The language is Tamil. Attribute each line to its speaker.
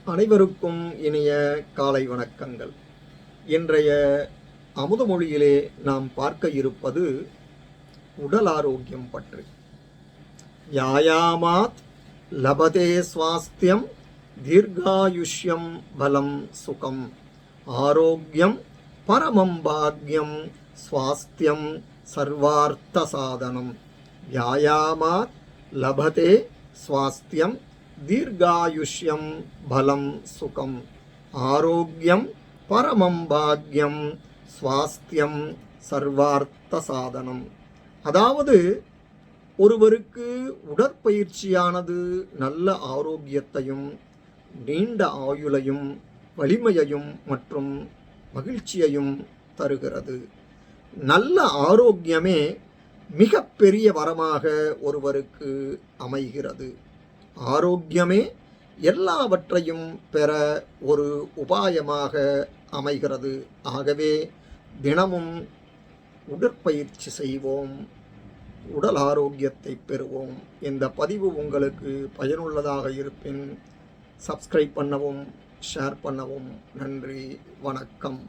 Speaker 1: அனைவருக்கும் இனிய காலை வணக்கங்கள். இன்றைய அமுதமொழியிலே நாம் பார்க்க இருப்பது உடல் ஆரோக்கியம் பற்றி. யாயாமாத் லபதே ஸ்வாஸ்தியம் தீர்காயுஷ்யம் பலம் சுகம் ஆரோக்கியம் பரமம் பாக்யம் ஸ்வாஸ்தியம் சர்வார்த்த சாதனம். யாயாமாத் லபதே ஸ்வாஸ்தியம் தீர்காயுஷ்யம் பலம் சுகம் ஆரோக்கியம் பரமம் பாக்யம் ஸ்வாஸ்தியம் சர்வார்த்த சாதனம். அதாவது ஒருவருக்கு உடற்பயிற்சியானது நல்ல ஆரோக்கியத்தையும் நீண்ட ஆயுளையும் வலிமையையும் மற்றும் மகிழ்ச்சியையும் தருகிறது. நல்ல ஆரோக்கியமே மிக பெரிய வரமாக ஒருவருக்கு அமைகிறது. ஆரோக்கியமே எல்லாவற்றையும் பெற ஒரு உபாயமாக அமைகிறது. ஆகவே தினமும் உடற்பயிற்சி செய்வோம், உடல் ஆரோக்கியத்தை பெறுவோம். இந்த பதிவு உங்களுக்கு பயனுள்ளதாக இருப்பின் சப்ஸ்கிரைப் பண்ணவும், ஷேர் பண்ணவும். நன்றி, வணக்கம்.